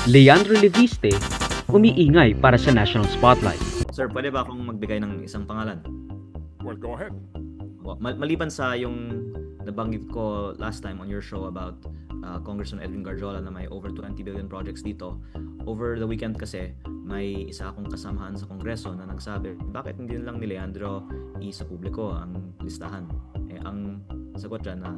Leandro Leviste, umiingay para sa national spotlight. Sir, pwede ba akong magbigay ng isang pangalan? Well, go ahead. Maliban sa yung nabanggit ko last time on your show about Congressman Edwin Garjola na may over 20 billion projects dito, over the weekend kasi may isa akong kasamahan sa Kongreso na nagsabi, bakit hindi lang ni Leandro sa publiko ang listahan? Ang sagot dyan na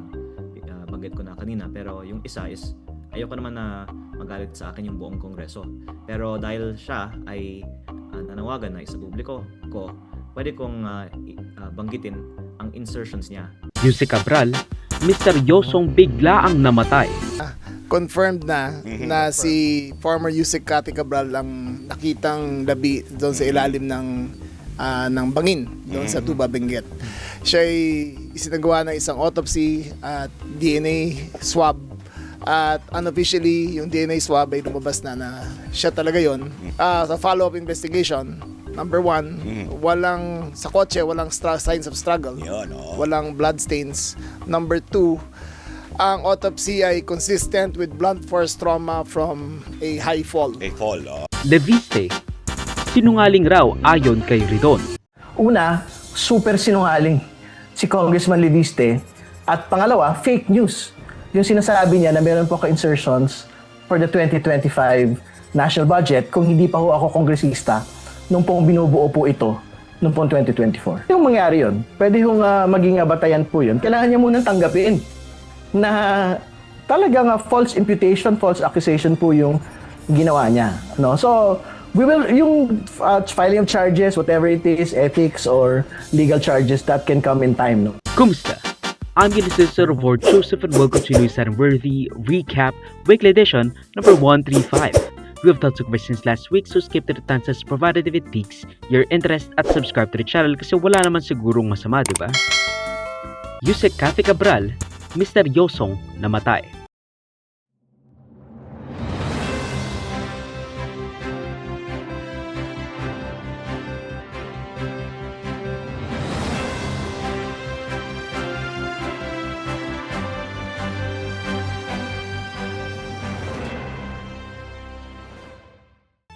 banggit ko na kanina, pero yung isa is ayoko naman na magalit sa akin yung buong Kongreso. Pero dahil siya ay nanawagan na isa publiko ko, pwede kong banggitin ang insertions niya. Yusek Cabral, misteryosong bigla ang namatay. Confirmed na si former Yusek Cathy Cabral ang nakitang labi doon sa ilalim ng bangin doon sa Tuba, Benguet. Siya ay isinagawa ng isang autopsy at DNA swab. At unofficially, yung DNA swab ay lumabas na siya talaga yon. Sa follow-up investigation, number one, sa kotse, walang signs of struggle. Walang blood stains. Number two, ang autopsy ay consistent with blunt force trauma from a high fall. Leviste, sinungaling raw ayon kay Ridon. Una, super sinungaling si Congressman Leviste. At pangalawa, fake news. Yung sinasabi niya na meron po ka-insertions for the 2025 national budget kung hindi pa ho ako kongresista nung pong binubuo po ito nung pong 2024. Yung mangyari yun, pwede hong maging batayan po yun. Kailangan niya munang tanggapin na talagang false imputation, false accusation po yung ginawa niya. No? So, yung filing of charges, whatever it is, ethics or legal charges, that can come in time. No? Kumusta? I'm your sister Ward Joseph and welcome to News and Worthy Recap Weekly Edition number 135. We have tons of questions last week, so skip to the answers provided if it piques your interest at subscribe to the channel kasi wala naman sigurong masama, diba? Yusek Cathy Cabral, misteryosong namatay.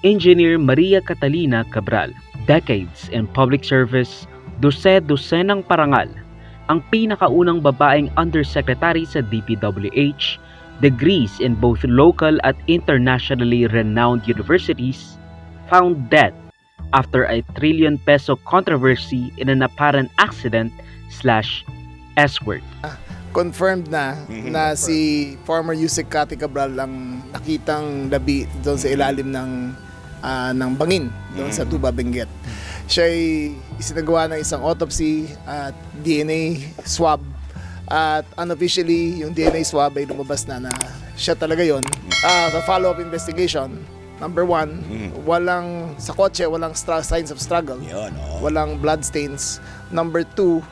Engineer Maria Catalina Cabral, decades in public service, dosenang parangal, ang pinakaunang babaeng undersecretary sa DPWH, degrees in both local at internationally renowned universities, found dead after a ₱1 trillion controversy in an apparent accident/escort. Confirmed na si former Yusek Cathy Cabral ang nakitang labi doon sa ilalim ng bangin doon sa Tuba, Benguet. Siya ay isinagawa ng isang autopsy at DNA swab. At unofficially, yung DNA swab ay lumabas na siya talaga yon. Sa follow-up investigation, number one, sa kotse, walang signs of struggle. Walang blood stains. Number two,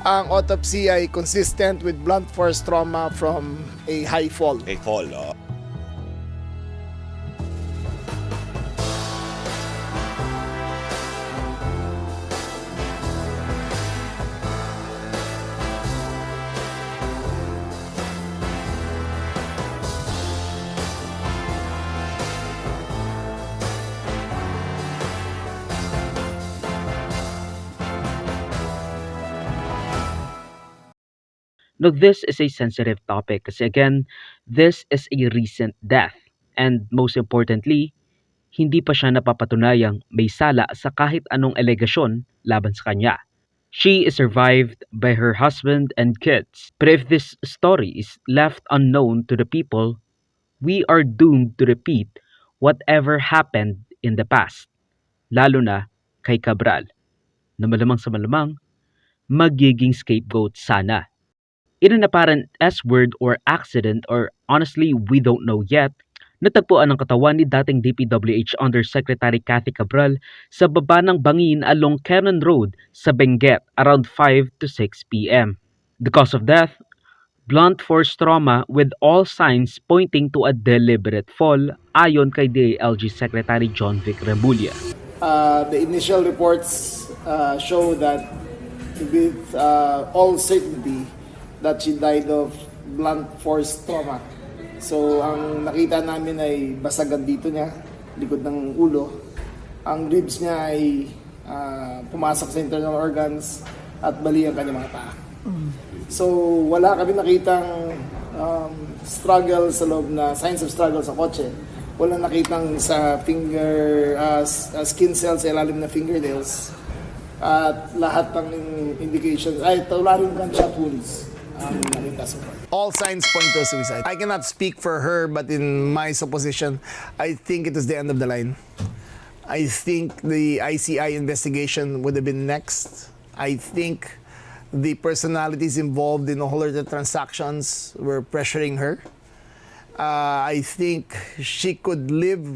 ang autopsy ay consistent with blunt force trauma from a high fall. Now, this is a sensitive topic kasi again, this is a recent death. And most importantly, hindi pa siya napapatunayang may sala sa kahit anong alegasyon laban sa kanya. She is survived by her husband and kids. But if this story is left unknown to the people, we are doomed to repeat whatever happened in the past. Lalo na kay Cabral, na malamang sa malamang, magiging scapegoat sana. In an apparent S-word or accident, or honestly, we don't know yet, natagpuan ang katawan ni dating DPWH Undersecretary Cathy Cabral sa baba ng bangin along Cannon Road sa Benguet around 5 to 6 p.m. The cause of death? Blunt force trauma with all signs pointing to a deliberate fall ayon kay DILG Secretary John Vic Remulla. The initial reports show that with all certainty that she died of blunt force trauma So ang nakita namin ay basagan dito niya, likod ng ulo. Ang ribs niya ay pumasok sa internal organs at bali ang kanyang mga paa. So wala kami nakitang struggle sa loob na signs of struggle sa kotse. Wala nakitang sa skin cells sa ilalim na fingernails. At lahat ng indications ay wala rin gunshot wounds ang nakita so far. All signs point to suicide. I cannot speak for her, but in my supposition, I think it was the end of the line. I think the ICI investigation would have been next. I think the personalities involved in all of the transactions were pressuring her. I think she could live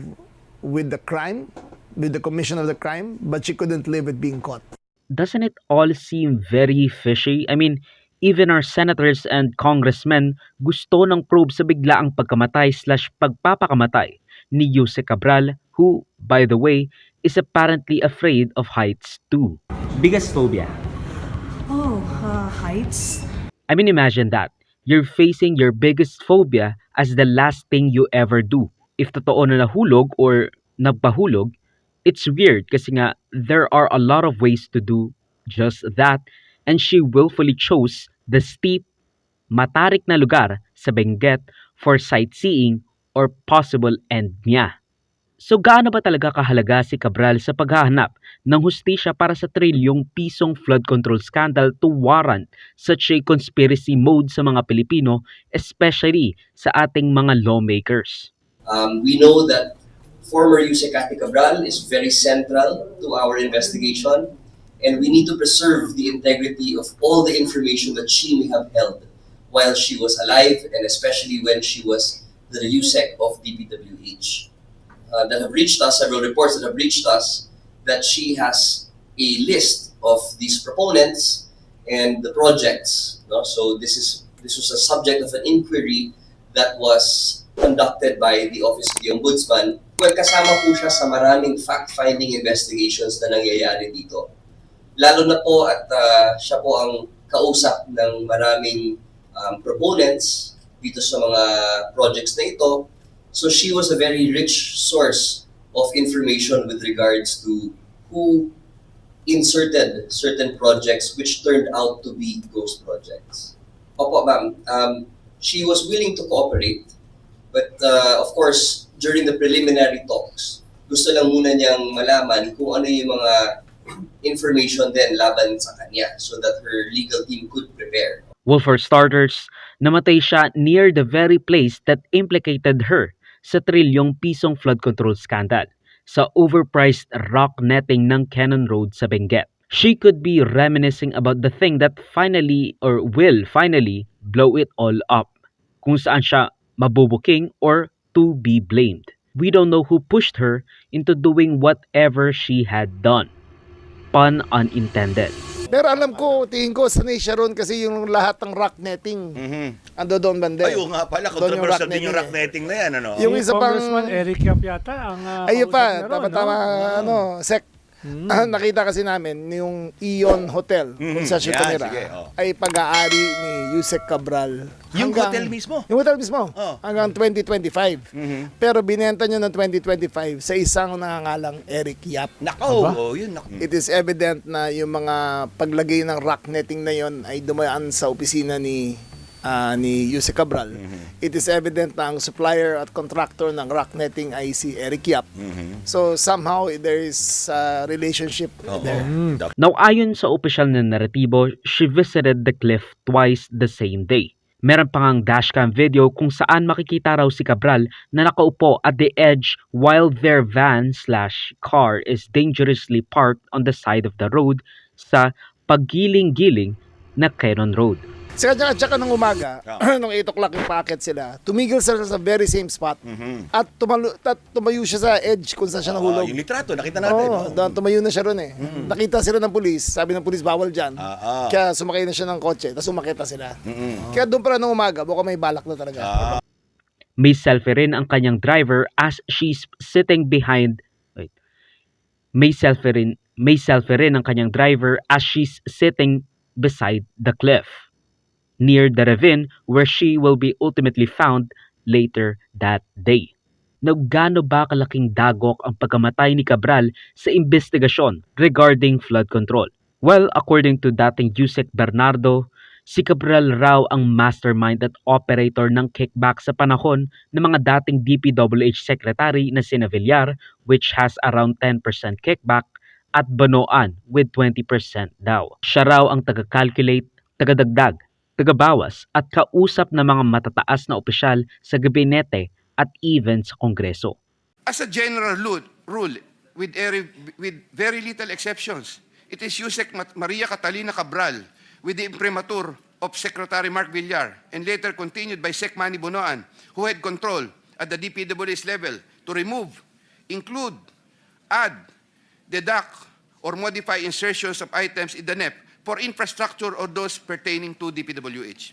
with the crime, with the commission of the crime, but she couldn't live with being caught. Doesn't it all seem very fishy? I mean, even our senators and congressmen gusto ng probe sa biglaang pagkamatay/pagpapakamatay ni Yusek Cabral, who, by the way, is apparently afraid of heights too. Biggest phobia? Heights? I mean, imagine that. You're facing your biggest phobia as the last thing you ever do. If totoo na nahulog or nagpahulog, it's weird kasi nga there are a lot of ways to do just that, and she willfully chose the steep, matarik na lugar sa Benguet for sightseeing or possible end niya. So gaano ba talaga kahalaga si Cabral sa paghahanap ng hustisya para sa trilyong pisong flood control scandal to warrant such a conspiracy mode sa mga Pilipino, especially sa ating mga lawmakers? We know that former Yusek Cathy Cabral is very central to our investigation, and we need to preserve the integrity of all the information that she may have held while she was alive, and especially when she was the Yusek of DPWH. That have reached us, several reports that have reached us, that she has a list of these proponents and the projects. No? So this was a subject of an inquiry that was conducted by the Office of the Ombudsman. Well, kasama po siya sa maraming fact-finding investigations na nangyayari dito. Lalo na po at siya po ang kausap ng maraming proponents dito sa mga projects na ito. So she was a very rich source of information with regards to who inserted certain projects which turned out to be ghost projects. Opo, ma'am. She was willing to cooperate, but of course, during the preliminary talks, gusto lang muna niyang malaman kung ano yung mga information din laban sa kanya so that her legal team could prepare. Well, for starters, namatay siya near the very place that implicated her sa trilyong pisong flood control scandal sa overpriced rock netting ng Cannon Road sa Benguet. She could be reminiscing about the thing that finally or will finally blow it all up, kung saan siya mabubuking or to be blamed. We don't know who pushed her into doing whatever she had done. Pun unintended. Pero alam ko, tingin ko, sanay siya ron kasi yung lahat ng rock netting, ando doon bande. Ay, oo nga pala, Doon yung rock controversial din yung rock netting netting na yan, ano? Yung isa pang, Congressman Eric Yap yata ang ayun kausap pa, niya ron, tama-tama, Sec. Nakita kasi namin yung Ion Hotel kung saan siya Yan, tumira sige, oh. ay pag-aari ni Yusek Cabral. Yung hotel mismo? Yung hotel mismo. Oh. Hanggang 2025. Pero binenta niya ng 2025 sa isang nangangalang Eric Yap. Nako, yun, nako. It is evident na yung mga paglagay ng rock netting na yon ay dumaan sa opisina ni Yusek Cabral. It is evident na ang supplier at contractor ng rock netting ay si Eric Yap. So somehow there is a relationship there. Now, ayon sa opisyal na naratibo, she visited the cliff twice the same day. Meron pa ngang dashcam video kung saan makikita raw si Cabral na nakaupo at the edge while their van/car is dangerously parked on the side of the road sa paggiling-giling na Cannon Road. Tsaka ng umaga, nung 8 o'clock yung packet sila, tumigil sila sa very same spot at tumayo siya sa edge kung saan siya nahulog. Yung litrato, nakita natin. Oo, doon tumayo na siya ron eh. Nakita sila ng pulis, sabi ng pulis bawal dyan. Kaya sumakay na siya ng kotse, tapos umakita sila. Kaya doon pa nung umaga, baka may balak na talaga. May selfie rin ang kanyang driver as she's sitting behind. May selfie rin ang kanyang driver as she's sitting beside the cliff, near the ravine where she will be ultimately found later that day. Now, gaano ba kalaking dagok ang pagkamatay ni Cabral sa investigasyon regarding flood control? Well, according to dating Yusek Bernardo, si Cabral raw ang mastermind at operator ng kickback sa panahon ng mga dating DPWH secretary na sina Villar, which has around 10% kickback, at Banoan with 20% daw. Siya raw ang taga-calculate, taga-dagdag, taga-bawas at kausap ng mga matataas na opisyal sa gabinete at even sa Kongreso. As a general rule, with very little exceptions, it is Yusek Maria Catalina Cabral, with the imprimatur of Secretary Mark Villar, and later continued by Sec Manny Bonoan, who had control at the DPWH level to remove, include, add, deduct, or modify insertions of items in the NEP for infrastructure or those pertaining to DPWH.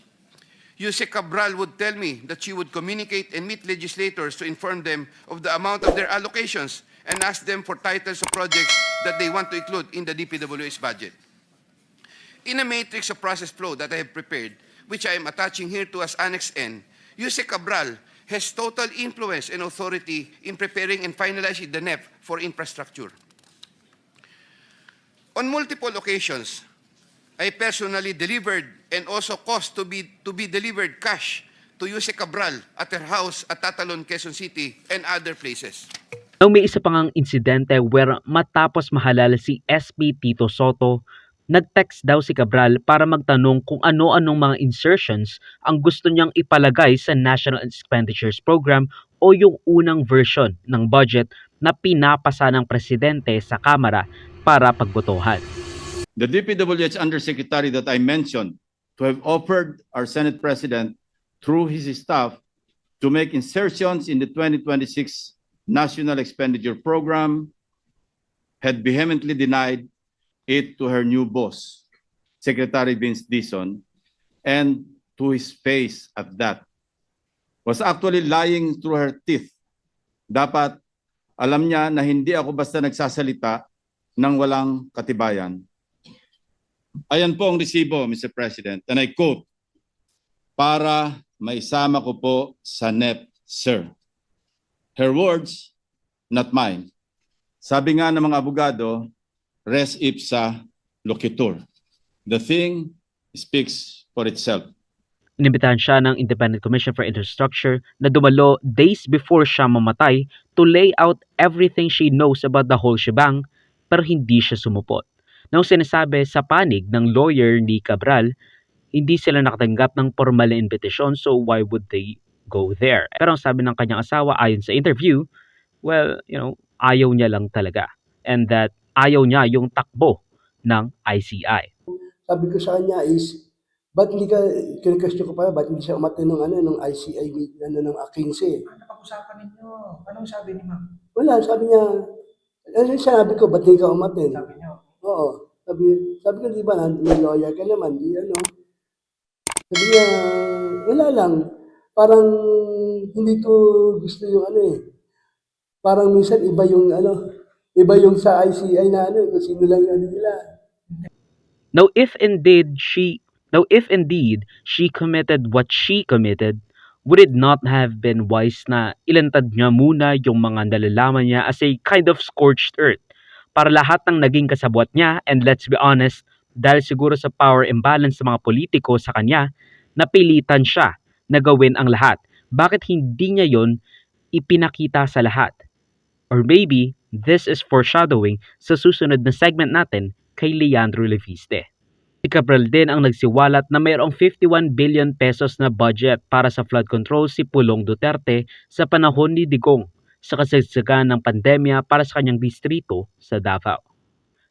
Yusek Cabral would tell me that she would communicate and meet legislators to inform them of the amount of their allocations and ask them for titles of projects that they want to include in the DPWH budget. In a matrix of process flow that I have prepared, which I am attaching here to as Annex N, Yusek Cabral has total influence and authority in preparing and finalizing the NEP for infrastructure. On multiple occasions, I personally delivered and also caused to be delivered cash to Yusek Cabral at her house at Tatalon, Quezon City, and other places. Now, may isa pa ngang insidente where matapos mahalal si SP Tito Soto, nag-text daw si Cabral para magtanong kung ano-anong mga insertions ang gusto niyang ipalagay sa National Expenditures Program o yung unang version ng budget na pinapasa ng presidente sa Kamara para pagbotohan. The DPWH Undersecretary that I mentioned to have offered our Senate President through his staff to make insertions in the 2026 National Expenditure Program had vehemently denied it to her new boss, Secretary Vince Dizon, and to his face at that. Was actually lying through her teeth. Dapat alam niya na hindi ako basta nagsasalita ng walang katibayan. Ayan po ang resibo, Mr. President, and I quote, para maisama ko po sa NEP, sir. Her words, not mine. Sabi nga ng mga abogado, res ipsa loquitur. The thing speaks for itself. Inimbitahan siya ng Independent Commission for Infrastructure na dumalo days before siya mamatay to lay out everything she knows about the whole shebang, pero hindi siya sumupot. Nang sinasabi sa panig ng lawyer ni Cabral, hindi sila nakatanggap ng formal na invitation, so why would they go there? Pero ang sabi ng kanyang asawa ayon sa interview, well, ayaw niya lang talaga. And that ayaw niya yung takbo ng ICI. Sabi ko sa kanya is, ba't hindi ka, kinakastyo ko pa, ba't hindi siya umatin ng ICI, ng 15? Ano pag-usapan ninyo? Anong sabi ni ma'am? Wala, sabi niya, sabi ko, ba't hindi ka umatin? Sabi niyo? Oo. Sabi ko, di ba, may lawyer ka naman, di ano. Sabi niya, wala lang. Parang hindi ko gusto yung Parang minsan iba yung sa ICI na kung sino lang nila. Now if indeed she committed what she committed, would it not have been wise na ilantad niya muna yung mga nalalaman niya as a kind of scorched earth para lahat ng naging kasabwat niya, and let's be honest, dahil siguro sa power imbalance sa mga politiko sa kanya, napilitan siya na gawin ang lahat. Bakit hindi niya yon ipinakita sa lahat? Or maybe this is foreshadowing sa susunod na segment natin kay Leandro Leviste. Si Cabral din ang nagsiwalat na mayroong 51 billion pesos na budget para sa flood control si Pulong Duterte sa panahon ni Digong sa kasagsagan ng pandemya para sa kanyang distrito sa Davao.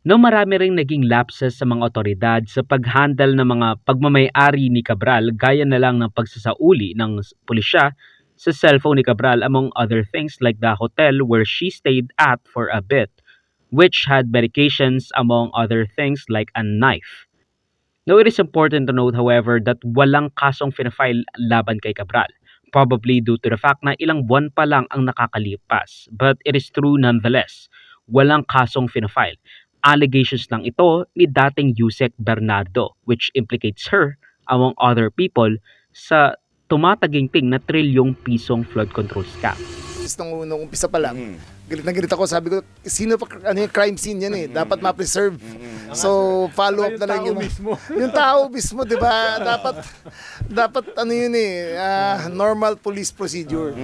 No, marami ring naging lapses sa mga otoridad sa paghandle ng mga pagmamay-ari ni Cabral gaya na lang ng pagsasauli ng pulisya sa cellphone ni Cabral, among other things like the hotel where she stayed at for a bit, which had medications among other things like a knife. Now, it is important to note, however, that walang kasong finafile laban kay Cabral, probably due to the fact na ilang buwan pa lang ang nakakalipas. But it is true nonetheless, walang kasong finafile. Allegations lang ito ni dating Yusek Bernardo, which implicates her, among other people, sa tumataginting na trilyong pisong flood control scam. Nung umpisa pa lang, galit na galit ako. Sabi ko, sino pa, ano yung crime scene yan eh. Dapat ma-preserve. So, follow up na lang yung tao mismo, di ba? Dapat ano yun eh, normal police procedure.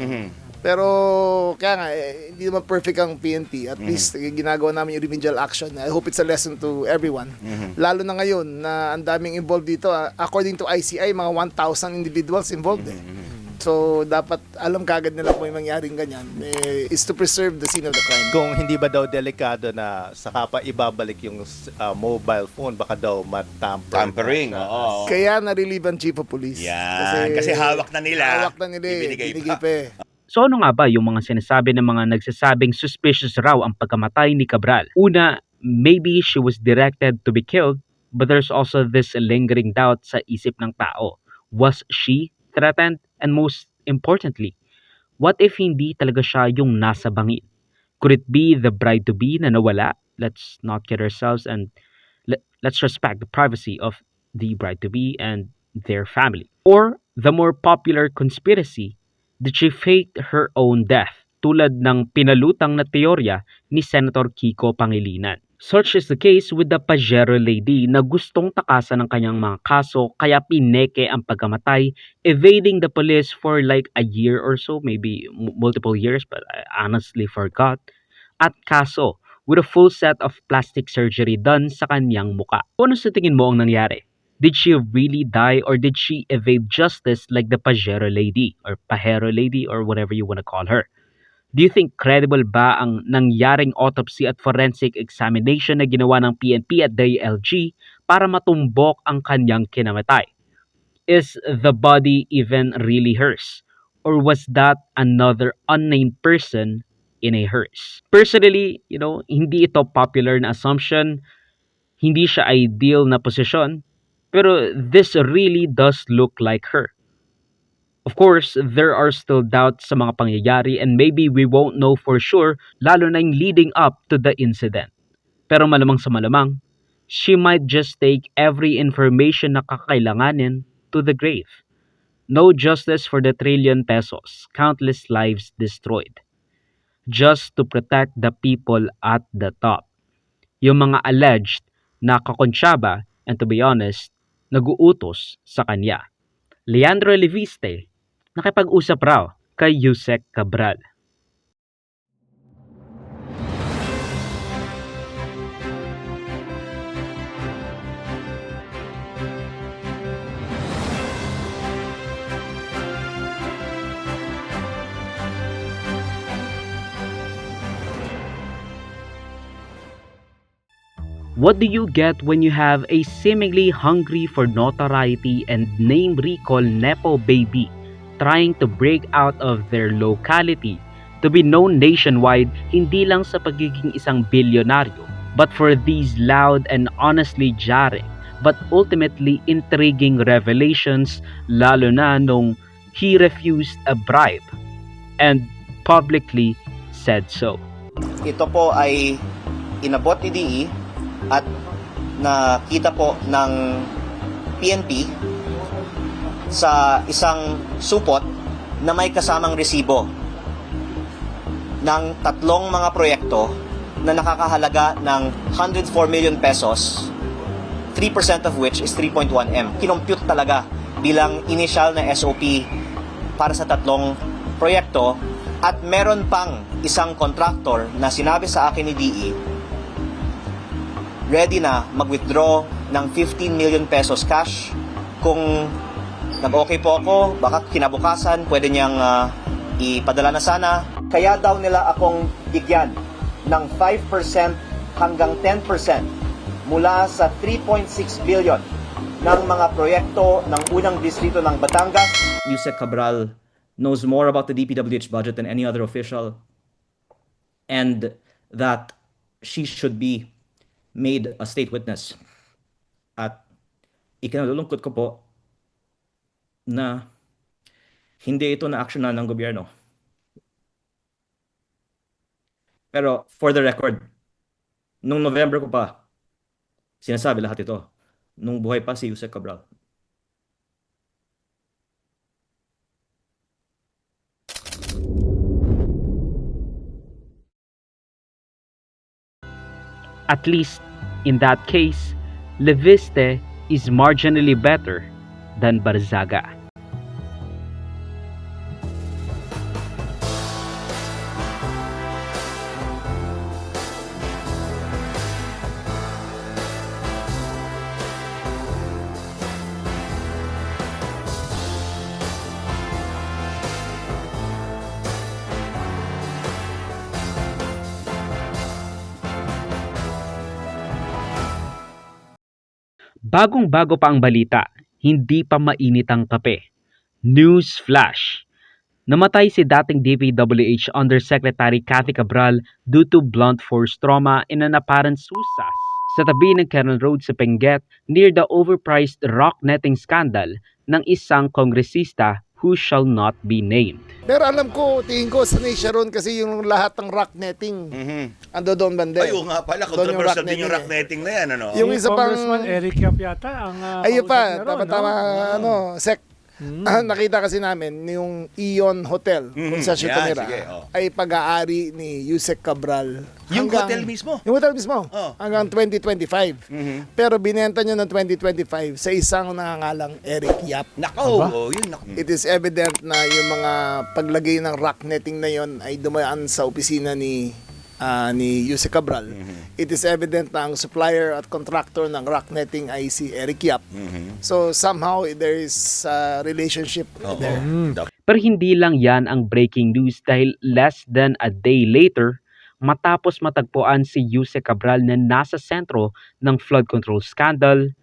Pero kaya nga, hindi naman perfect ang PNP. At least ginagawa namin yung remedial action. I hope it's a lesson to everyone. Lalo na ngayon na ang daming involved dito. According to ICI, mga 1,000 individuals involved eh. So, dapat alam kagad nila kung may mangyaring ganyan is to preserve the scene of the crime. Kung hindi ba daw delikado na saka pa ibabalik yung mobile phone, baka daw Tampering, oo. Kaya na-relieve ang chief of police. Yan. Kasi hawak na nila. Hawak na nila eh. Ibinigay Binigay pa. pa eh. So ano nga ba yung mga sinasabi ng mga nagsasabing suspicious raw ang pagkamatay ni Cabral? Una, maybe she was directed to be killed, but there's also this lingering doubt sa isip ng tao. Was she threatened? And most importantly, what if hindi talaga siya yung nasa bangin? Could it be the bride-to-be na nawala? Let's not kid ourselves and let's respect the privacy of the bride-to-be and their family. Or the more popular conspiracy, did she fake her own death? Tulad ng pinalutang na teorya ni Senator Kiko Pangilinan. Such is the case with the Pajero lady na gustong takasan ng kanyang mga kaso kaya pineke ang pagkamatay, evading the police for like a year or so, maybe multiple years, but I honestly forgot. At kaso, with a full set of plastic surgery done sa kanyang muka. Ano sa tingin mo ang nangyari? Did she really die or did she evade justice like the Pajero lady or Pajero lady or whatever you want to call her? Do you think credible ba ang nangyaring autopsy at forensic examination na ginawa ng PNP at DILG para matumbok ang kanyang kinamatay? Is the body even really hers? Or was that another unnamed person in a hearse? Personally, hindi ito popular na assumption, hindi siya ideal na posisyon, pero this really does look like her. Of course, there are still doubts sa mga pangyayari and maybe we won't know for sure lalo na yung leading up to the incident. Pero malamang sa malamang, she might just take every information na kakailanganin to the grave. No justice for the trillion pesos, countless lives destroyed. Just to protect the people at the top. Yung mga alleged na kakonsyaba and to be honest, naguutos sa kanya. Leandro Leviste, nakipag-usap raw kay Yusek Cabral. What do you get when you have a seemingly hungry for notoriety and name recall nepo baby trying to break out of their locality to be known nationwide hindi lang sa pagiging isang bilyonaryo but for these loud and honestly jarring but ultimately intriguing revelations lalo na nung he refused a bribe and publicly said so. Ito po ay inabot ni DE at nakita po ng PNP sa isang supot na may kasamang resibo ng tatlong mga proyekto na nakakahalaga ng 104 million pesos, 3% of which is 3.1M. Kinompute talaga bilang initial na SOP para sa tatlong proyekto at meron pang isang contractor na sinabi sa akin ni DE ready na mag-withdraw ng 15 million pesos cash. Kung nag-okay po ako, baka kinabukasan, pwede niyang ipadala na sana. Kaya daw nila akong bigyan ng 5% hanggang 10% mula sa 3.6 billion ng mga proyekto ng unang distrito ng Batangas. Yusek Cabral knows more about the DPWH budget than any other official and that she should be made a state witness. At ikinalulungkot ko po na hindi ito na-actionan ng gobyerno. Pero for the record, nung November ko pa sinasabi lahat ito, nung buhay pa si Yusek Cabral. At least, in that case, Leviste is marginally better than Barzaga. Bagong-bago pa ang balita, hindi pa mainit ang kape. News flash. Namatay si dating DPWH Undersecretary Cathy Cabral due to blunt force trauma in an apparent suicide sa tabi ng Kennel Road sa Benguet near the overpriced rock netting scandal ng isang kongresista who shall not be named. Pero alam ko, tingin ko, sanay siya ron kasi yung lahat ng rock netting, ando doon bande. Ay, nga pala, controversial din yung rock netting na yan, ano? Yung isa pang... Congressman Eric Yap yata ang ayun pa, kausap niya ron, tama, no? Sec. Nakita kasi namin yung Ion Hotel kung saan siya Yan, tumira sige, ay pag-aari ni Yusek Cabral. Yung hotel mismo? Yung hotel mismo. Oh. Hanggang 2025. Pero binenta niya ng 2025 sa isang nangangalang Eric Yap. Nako, yun. It is evident na yung mga paglagay ng rock netting na yon ay dumaan sa opisina ni Yusek Cabral. It is evident na ang supplier at contractor ng rock netting ay si Eric Yap. So somehow there is a relationship there. Pero hindi lang yan ang breaking news dahil less than a day later, matapos matagpuan si Yusek Cabral na nasa sentro ng flood control scandal,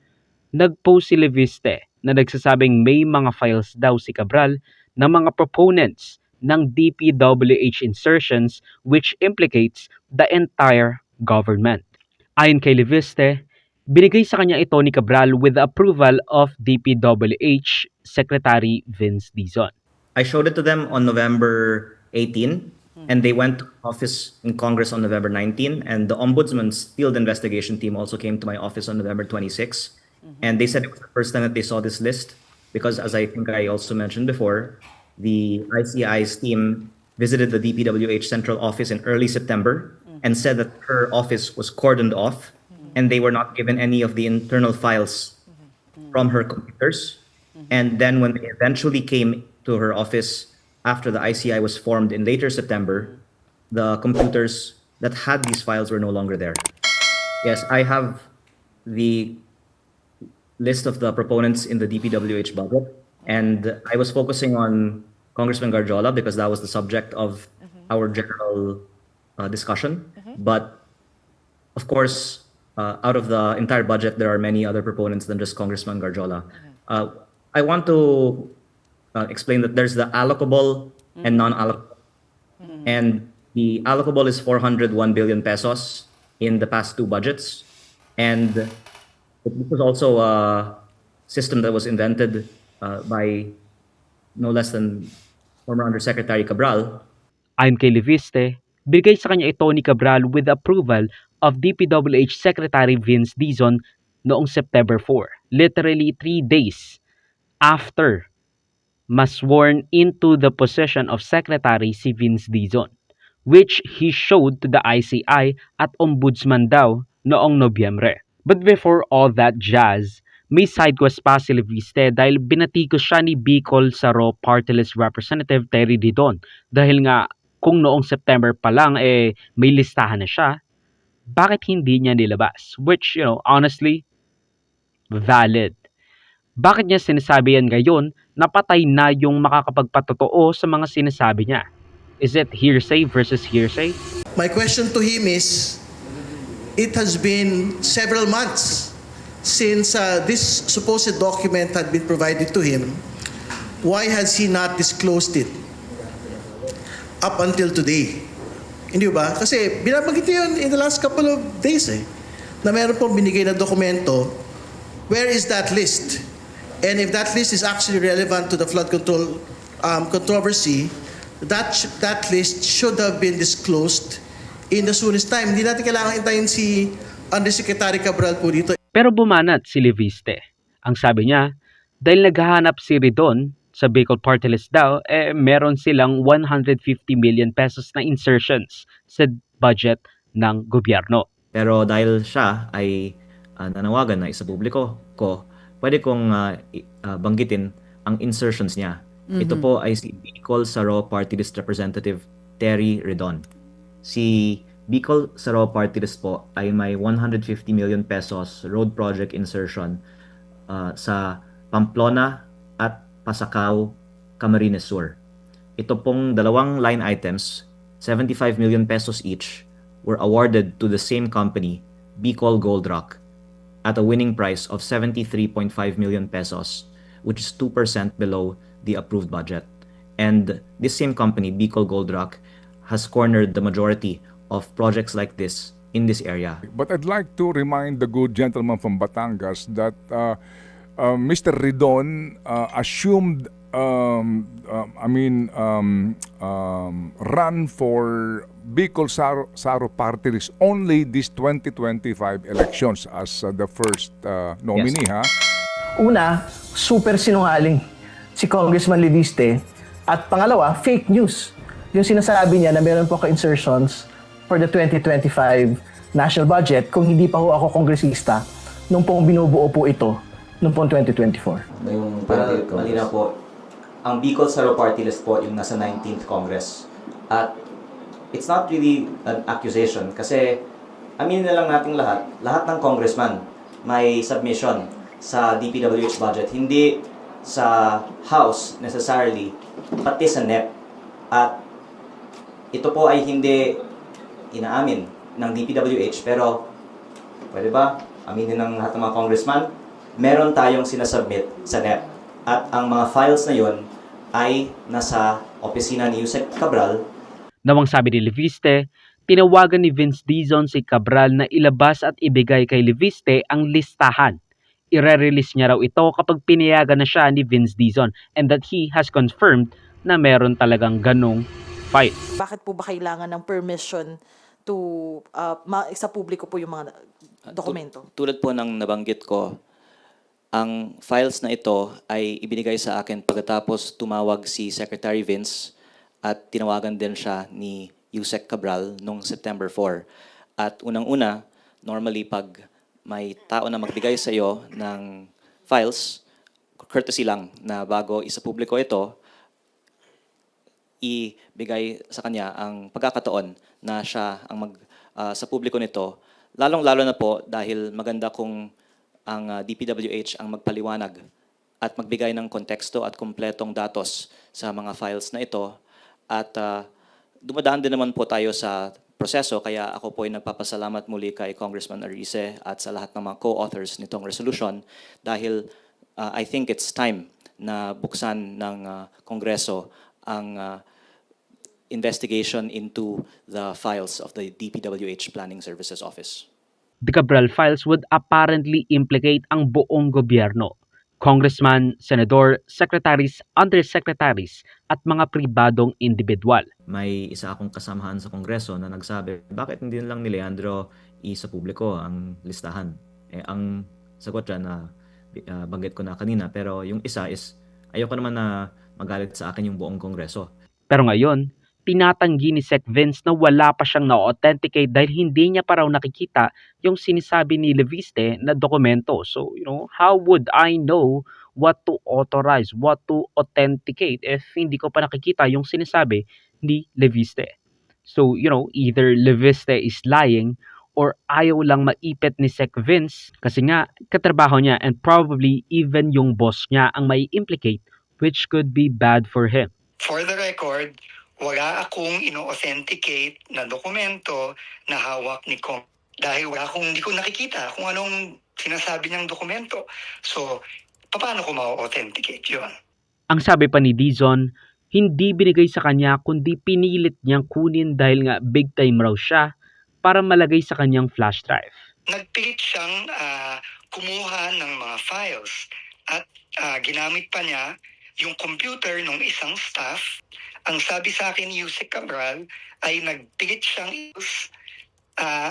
nag-post si Leviste na nagsasabing may mga files daw si Cabral na mga proponents ng DPWH insertions which implicates the entire government. Ayon kay Leviste, binigay sa kanya ito ni Cabral with the approval of DPWH Secretary Vince Dizon. I showed it to them on November 18, and they went to office in Congress on November 19, and the Ombudsman's field investigation team also came to my office on November 26, and they said it was the first time that they saw this list, because as I think I also mentioned before, the ICI's team visited the DPWH central office in early September and said that her office was cordoned off and they were not given any of the internal files from her computers. And then when they eventually came to her office after the ICI was formed in later September, the computers that had these files were no longer there. Yes, I have the list of the proponents in the DPWH budget. And I was focusing on Congressman Garjola because that was the subject of our general discussion. But of course, out of the entire budget, there are many other proponents than just Congressman Garjola. I want to explain that there's the allocable and non-allocable. And the allocable is 401 billion pesos in the past two budgets. And this was also a system that was invented by no less than former Undersecretary Cabral. Ayon kay Leviste, bigay sa kanya ito ni Cabral with approval of DPWH Secretary Vince Dizon noong September 4, literally 3 days after ma-sworn into the position of Secretary si Vince Dizon, which he showed to the ICI at Ombudsman daw noong Nobyembre. But before all that jazz, may side quest pa si Leviste dahil binatikos siya ni Bicol Saro Party List Representative Terry Didon dahil nga kung noong September pa lang may listahan na siya, bakit hindi niya nilabas? Which, honestly, valid. Bakit niya sinasabi yan ngayon na patay na yung makakapagpatotoo sa mga sinasabi niya? Is it hearsay versus hearsay? My question to him is, it has been several months since this supposed document had been provided to him. Why has he not disclosed it up until today? Hindi ba? Kasi binabanggit niyo yun in the last couple of days na meron pong binigay na dokumento. Where is that list? And if that list is actually relevant to the flood control controversy, that list should have been disclosed in the soonest time. Hindi natin kailangan intayin si Undersecretary Cabral po dito. Pero bumanat si Leviste. Ang sabi niya, dahil naghahanap si Ridon sa Bicol Party List daw, meron silang 150 million pesos na insertions sa budget ng gobyerno. Pero dahil siya ay nanawagan na isapubliko ko, pwede kong banggitin ang insertions niya. Ito po ay si Bicol Saro Party List Representative Terry Redon. Si Bicol Saro Party List po ay may 150 million pesos road project insertion sa Pamplona at Pasacao, Camarines Sur. Ito pong dalawang line items, 75 million pesos each, were awarded to the same company, Bicol Gold Rock, at a winning price of 73.5 million pesos, which is 2% below the approved budget. And this same company, Bicol Gold Rock, has cornered the majority of projects like this in this area. But I'd like to remind the good gentleman from Batangas that Mr. Ridon assumed, run for Bicol Saro Party List only this 2025 elections as the first nominee, Yes. Una, super sinungaling si Congressman Leviste. At pangalawa, fake news. Yung sinasabi niya na meron po ka-insertions for the 2025 national budget kung hindi pa ho ako kongresista nung pong binubuo po ito nung pong 2024. Para malinaw po, ang Bicol Saro Party List po yung nasa 19th Congress. At it's not really an accusation kasi aminin na lang natin lahat ng congressman may submission sa DPWH budget, hindi sa House necessarily, pati sa NEP. At ito po ay hindi inaamin ng DPWH, pero pwede ba aminin ng lahat ng mga congressman, meron tayong sinasubmit sa NEP. At ang mga files na yon ay nasa opisina ni Yusek Cabral. Nawang sabi ni Leviste, tinawagan ni Vince Dizon si Cabral na ilabas at ibigay kay Leviste ang listahan. Ire-release niya raw ito kapag pinayagan na siya ni Vince Dizon and that he has confirmed na meron talagang ganong file. Bakit po ba kailangan ng permission to sa publiko po yung mga dokumento? Tulad po ng nabanggit ko, ang files na ito ay ibinigay sa akin pagkatapos tumawag si Secretary Vince at tinawagan din siya ni Yusek Cabral noong September 4. At unang-una, normally pag may tao na magbigay sa iyo ng files, courtesy lang na bago isapubliko ito, ibigay sa kanya ang pagkakataon na siya ang sa publiko nito. Lalong-lalo na po dahil maganda kung ang DPWH ang magpaliwanag at magbigay ng konteksto at kumpletong datos sa mga files na ito. At dumadaan din naman po tayo sa proseso, kaya ako po ay nagpapasalamat muli kay Congressman Arce at sa lahat ng mga co-authors nitong resolution dahil I think it's time na buksan ng Kongreso ang investigation into the files of the DPWH Planning Services Office. The Cabral files would apparently implicate ang buong gobyerno, congressman, senador, secretaries, undersecretaries, at mga pribadong individual. May isa akong kasamahan sa Kongreso na nagsabi, bakit hindi lang ni Leandro sa publiko ang listahan? Ang sagot dyan na banggit ko na kanina, pero yung isa is, ayoko naman na magalit sa akin yung buong Kongreso. Pero ngayon, tinatanggi ni Sec Vince na wala pa siyang na-authenticate dahil hindi niya pa raw nakikita yung sinisabi ni Leviste na dokumento. So, how would I know what to authorize, what to authenticate if hindi ko pa nakikita yung sinasabi ni Leviste? So, either Leviste is lying or ayaw lang maipit ni Sec Vince kasi nga katrabaho niya and probably even yung boss niya ang may implicate, which could be bad for him. For the record, wala akong ino-authenticate na dokumento na hawak ni Kong. Dahil hindi ko nakikita kung anong sinasabi niyang dokumento. So, paano ko ma-authenticate yun? Ang sabi pa ni Dizon, hindi binigay sa kanya kundi pinilit niyang kunin dahil nga big time raw siya para malagay sa kanyang flash drive. Nagpilit siyang kumuha ng mga files at ginamit pa niya yung computer ng isang staff. Ang sabi sa akin ni Yusek Cabral ay nagpilit siyang use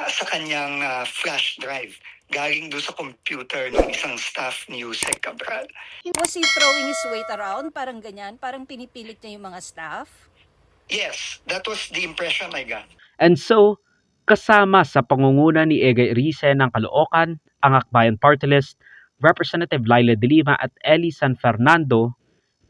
sa kanyang flash drive galing doon sa computer ng isang staff ni Yusek Cabral. Was he throwing his weight around? Parang ganyan? Parang pinipilit niya yung mga staff? Yes, that was the impression I got. And so, Kasama sa pangunguna ni Egay Rice ng Caloocan, ang Akbayan Party List, Representative Laila de Lima at Eli San Fernando,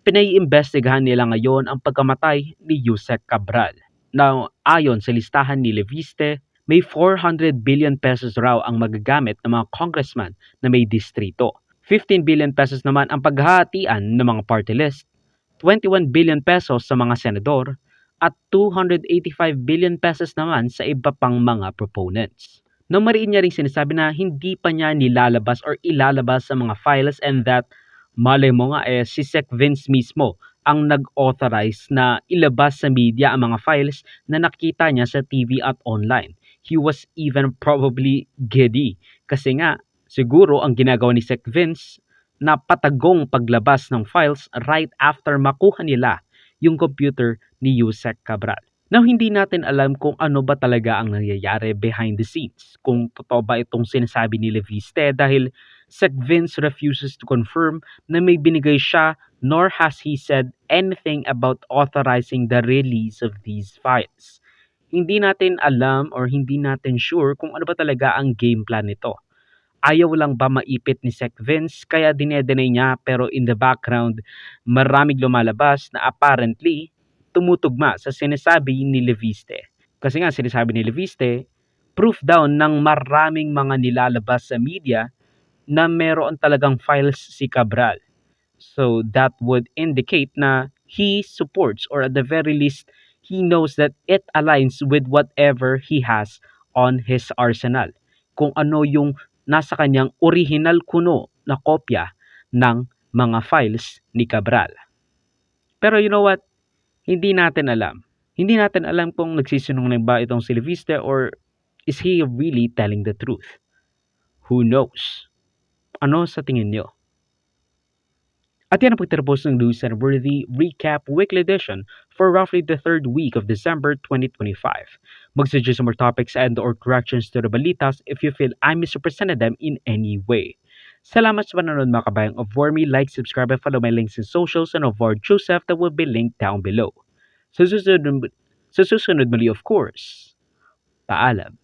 pinaiimbestigahan nila ngayon ang pagkamatay ni Yusek Cabral. Na ayon sa listahan ni Leviste, may 400 billion pesos raw ang magagamit ng mga congressman na may distrito. 15 billion pesos naman ang paghahatian ng mga party list, 21 billion pesos sa mga senador, at 285 billion pesos naman sa iba pang mga proponents. Nang mariin niya rin sinasabi na hindi pa niya nilalabas or ilalabas sa mga files and that malay mo nga si Sec Vince mismo ang nag-authorize na ilabas sa media ang mga files na nakita niya sa TV at online. He was even probably giddy kasi nga siguro ang ginagawa ni Sec Vince na patagong paglabas ng files right after makuha nila yung computer ni Yusek Cabral. Now, hindi natin alam kung ano ba talaga ang nangyayari behind the scenes. Kung totoo ba itong sinasabi ni Leviste dahil Sec Vince refuses to confirm na may binigay siya nor has he said anything about authorizing the release of these files. Hindi natin alam or hindi natin sure kung ano ba talaga ang game plan nito. Ayaw lang ba maipit ni Sec Vince kaya dinedenay niya pero in the background maraming lumalabas na apparently tumutugma sa sinasabi ni Leviste. Kasi nga sinasabi ni Leviste, proof daw ng maraming mga nilalabas sa media na meron talagang files si Cabral. So that would indicate na he supports or at the very least he knows that it aligns with whatever he has on his arsenal. Kung ano yung nasa kanyang original kuno na kopya ng mga files ni Cabral. Pero you know what? Hindi natin alam. Hindi natin alam kung nagsisinungaling ba itong si Leviste or is he really telling the truth? Who knows? Ano sa tingin nyo? At yan ang pagtatapos ng News and Worthy Recap Weekly Edition for roughly the third week of December 2025. Mag-suggest more topics and or corrections to the balitas if you feel I misrepresented them in any way. Salamat sa panonood mga kabayang of Wormy. Like, subscribe, and follow my links in socials and of Ward Joseph that will be linked down below. Sa susunod muli of course, paalam.